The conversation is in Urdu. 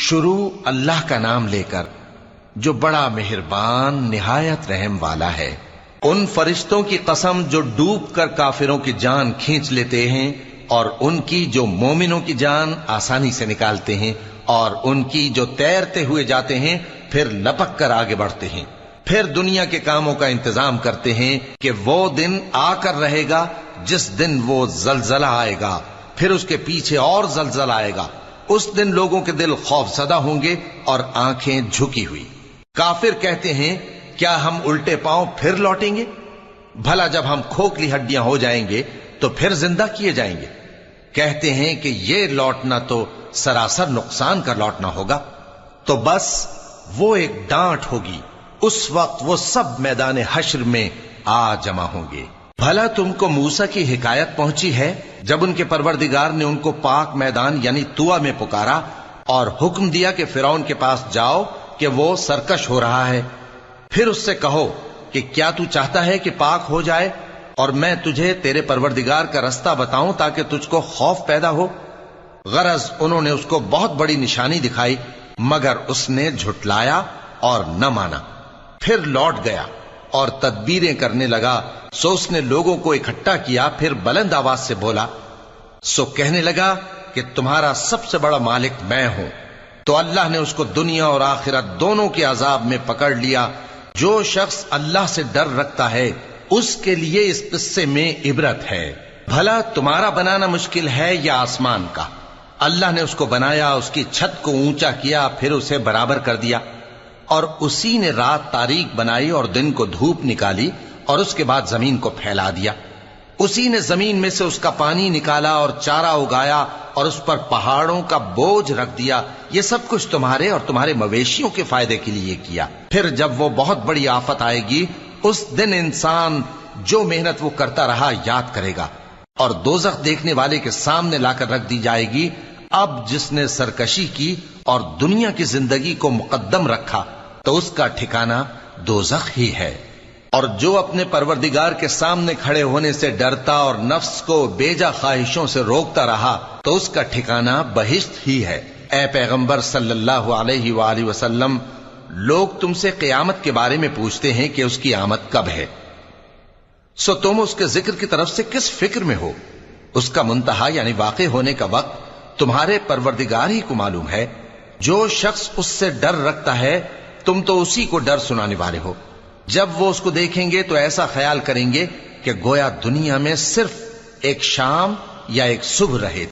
شروع اللہ کا نام لے کر جو بڑا مہربان نہایت رحم والا ہے۔ ان فرشتوں کی قسم جو ڈوب کر کافروں کی جان کھینچ لیتے ہیں، اور ان کی جو مومنوں کی جان آسانی سے نکالتے ہیں، اور ان کی جو تیرتے ہوئے جاتے ہیں پھر لپک کر آگے بڑھتے ہیں، پھر دنیا کے کاموں کا انتظام کرتے ہیں کہ وہ دن آ کر رہے گا جس دن وہ زلزلہ آئے گا، پھر اس کے پیچھے اور زلزلہ آئے گا۔ اس دن لوگوں کے دل خوف زدہ ہوں گے اور آنکھیں جھکی ہوئی۔ کافر کہتے ہیں کیا ہم الٹے پاؤں پھر لوٹیں گے؟ بھلا جب ہم کھوکھلی ہڈیاں ہو جائیں گے تو پھر زندہ کیے جائیں گے؟ کہتے ہیں کہ یہ لوٹنا تو سراسر نقصان کا لوٹنا ہوگا۔ تو بس وہ ایک ڈانٹ ہوگی، اس وقت وہ سب میدان حشر میں آ جمع ہوں گے۔ بھلا تم کو موسیٰ کی حکایت پہنچی ہے جب ان کے پروردگار نے ان کو پاک میدان یعنی طویٰ میں پکارا اور حکم دیا کہ فرعون کے پاس جاؤ کہ وہ سرکش ہو رہا ہے، پھر اس سے کہو کہ کیا تو چاہتا ہے کہ پاک ہو جائے اور میں تجھے تیرے پروردگار کا رستہ بتاؤں تاکہ تجھ کو خوف پیدا ہو؟ غرض انہوں نے اس کو بہت بڑی نشانی دکھائی مگر اس نے جھٹلایا اور نہ مانا، پھر لوٹ گیا اور تدبیریں کرنے لگا۔ سو اس نے لوگوں کو اکٹھا کیا، پھر بلند آواز سے بولا، سو کہنے لگا کہ تمہارا سب سے بڑا مالک میں ہوں۔ تو اللہ نے اس کو دنیا اور آخرت دونوں کے عذاب میں پکڑ لیا۔ جو شخص اللہ سے ڈر رکھتا ہے اس کے لیے اس قصے میں عبرت ہے۔ بھلا تمہارا بنانا مشکل ہے یا آسمان کا؟ اللہ نے اس کو بنایا، اس کی چھت کو اونچا کیا، پھر اسے برابر کر دیا، اور اسی نے رات تاریک بنائی اور دن کو دھوپ نکالی، اور اس کے بعد زمین کو پھیلا دیا۔ اسی نے زمین میں سے اس کا پانی نکالا اور چارہ اگایا اور اس پر پہاڑوں کا بوجھ رکھ دیا۔ یہ سب کچھ تمہارے اور تمہارے مویشیوں کے فائدے کے لیے کیا۔ پھر جب وہ بہت بڑی آفت آئے گی اس دن انسان جو محنت وہ کرتا رہا یاد کرے گا، اور دوزخ دیکھنے والے کے سامنے لا کر رکھ دی جائے گی۔ اب جس نے سرکشی کی اور دنیا کی زندگی کو مقدم رکھا تو اس کا ٹھکانہ دوزخ ہی ہے۔ اور جو اپنے پروردگار کے سامنے کھڑے ہونے سے ڈرتا اور نفس کو بیجا خواہشوں سے روکتا رہا تو اس کا ٹھکانہ بہشت ہی ہے۔ اے پیغمبر صلی اللہ علیہ وآلہ وسلم، لوگ تم سے قیامت کے بارے میں پوچھتے ہیں کہ اس کی آمد کب ہے، سو تم اس کے ذکر کی طرف سے کس فکر میں ہو؟ اس کا منتہا یعنی واقع ہونے کا وقت تمہارے پروردگار ہی کو معلوم ہے۔ جو شخص اس سے ڈر رکھتا ہے تم تو اسی کو ڈر سنانے والے ہو۔ جب وہ اس کو دیکھیں گے تو ایسا خیال کریں گے کہ گویا دنیا میں صرف ایک شام یا ایک صبح رہے۔